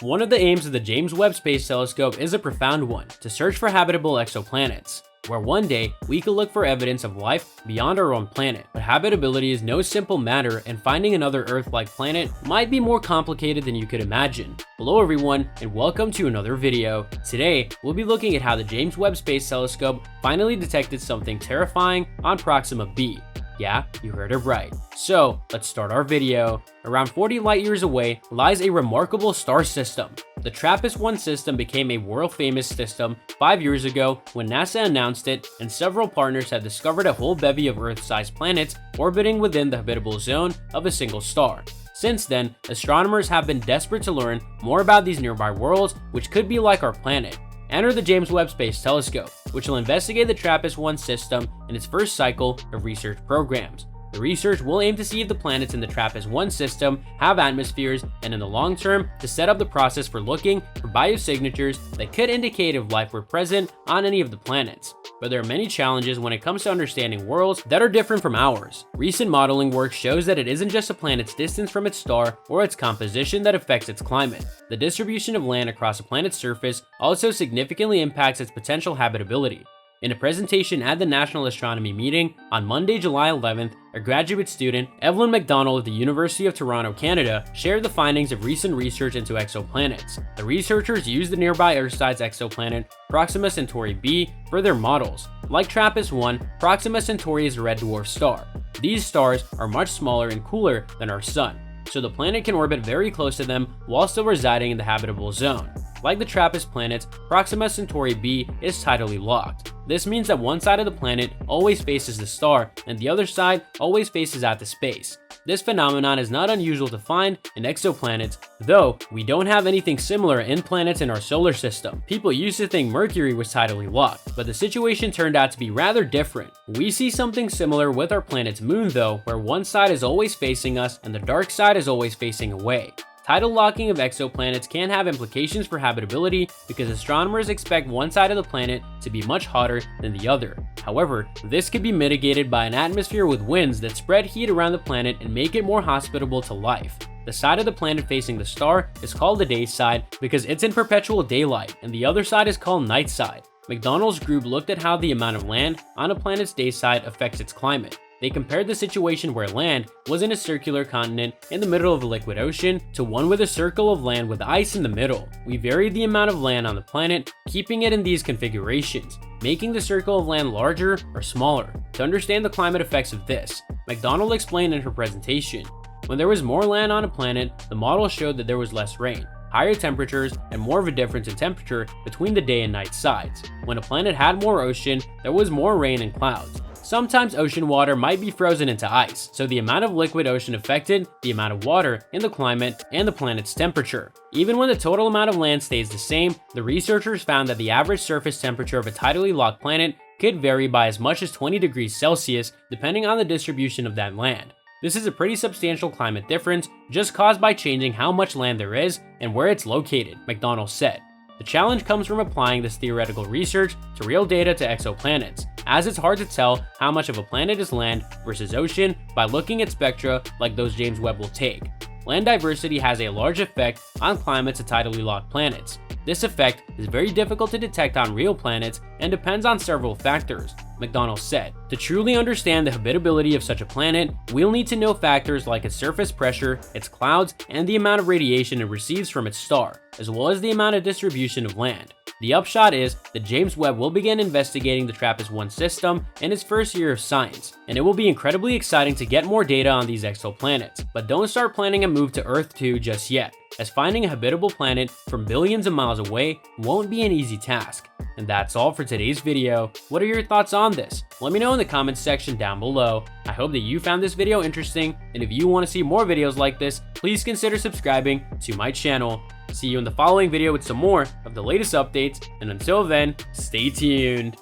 One of the aims of the James Webb Space Telescope is a profound one, to search for habitable exoplanets, where one day we could look for evidence of life beyond our own planet. But habitability is no simple matter, and finding another Earth-like planet might be more complicated than you could imagine. Hello everyone, and welcome to another video. Today, we'll be looking at how the James Webb Space Telescope finally detected something terrifying on Proxima b. Yeah, you heard it right. So, let's start our video. Around 40 light years away lies a remarkable star system. The TRAPPIST-1 system became a world-famous system 5 years ago when NASA announced it, and several partners had discovered a whole bevy of Earth-sized planets orbiting within the habitable zone of a single star. Since then, astronomers have been desperate to learn more about these nearby worlds, which could be like our planet. Enter the James Webb Space Telescope, which will investigate the TRAPPIST-1 system in its first cycle of research programs. The research will aim to see if the planets in the TRAPPIST-1 system have atmospheres, and in the long term, to set up the process for looking for biosignatures that could indicate if life were present on any of the planets. But there are many challenges when it comes to understanding worlds that are different from ours. Recent modeling work shows that it isn't just a planet's distance from its star or its composition that affects its climate. The distribution of land across a planet's surface also significantly impacts its potential habitability. In a presentation at the National Astronomy Meeting on Monday, July 11th, a graduate student, Evelyn McDonald of the University of Toronto, Canada, shared the findings of recent research into exoplanets. The researchers used the nearby Earth-sized exoplanet Proxima Centauri b for their models. Like TRAPPIST-1, Proxima Centauri is a red dwarf star. These stars are much smaller and cooler than our Sun, so the planet can orbit very close to them while still residing in the habitable zone. Like the TRAPPIST planets, Proxima Centauri b is tidally locked. This means that one side of the planet always faces the star, and the other side always faces out to space. This phenomenon is not unusual to find in exoplanets, though we don't have anything similar in planets in our solar system. People used to think Mercury was tidally locked, but the situation turned out to be rather different. We see something similar with our planet's moon though, where one side is always facing us and the dark side is always facing away. Tidal locking of exoplanets can have implications for habitability because astronomers expect one side of the planet to be much hotter than the other. However, this could be mitigated by an atmosphere with winds that spread heat around the planet and make it more hospitable to life. The side of the planet facing the star is called the day side because it's in perpetual daylight, and the other side is called night side. McDonald's group looked at how the amount of land on a planet's day side affects its climate. They compared the situation where land was in a circular continent in the middle of a liquid ocean to one with a circle of land with ice in the middle. We varied the amount of land on the planet, keeping it in these configurations, making the circle of land larger or smaller. To understand the climate effects of this, McDonald explained in her presentation, when there was more land on a planet, the model showed that there was less rain, higher temperatures, and more of a difference in temperature between the day and night sides. When a planet had more ocean, there was more rain and clouds. Sometimes ocean water might be frozen into ice, so the amount of liquid ocean affected the amount of water in the climate and the planet's temperature. Even when the total amount of land stays the same, the researchers found that the average surface temperature of a tidally locked planet could vary by as much as 20 degrees Celsius depending on the distribution of that land. This is a pretty substantial climate difference just caused by changing how much land there is and where it's located, McDonald said. The challenge comes from applying this theoretical research to real data to exoplanets, as it's hard to tell how much of a planet is land versus ocean by looking at spectra like those James Webb will take. Land diversity has a large effect on climates of tidally locked planets. This effect is very difficult to detect on real planets and depends on several factors, McDonald said. To truly understand the habitability of such a planet, we'll need to know factors like its surface pressure, its clouds, and the amount of radiation it receives from its star, as well as the amount of distribution of land. The upshot is that James Webb will begin investigating the TRAPPIST-1 system in its first year of science, and it will be incredibly exciting to get more data on these exoplanets. But don't start planning a move to Earth 2 just yet, as finding a habitable planet from billions of miles away won't be an easy task. And that's all for today's video. What are your thoughts on this? Let me know in the comments section down below. I hope that you found this video interesting, and if you want to see more videos like this, please consider subscribing to my channel. See you in the following video with some more of the latest updates, and until then, stay tuned.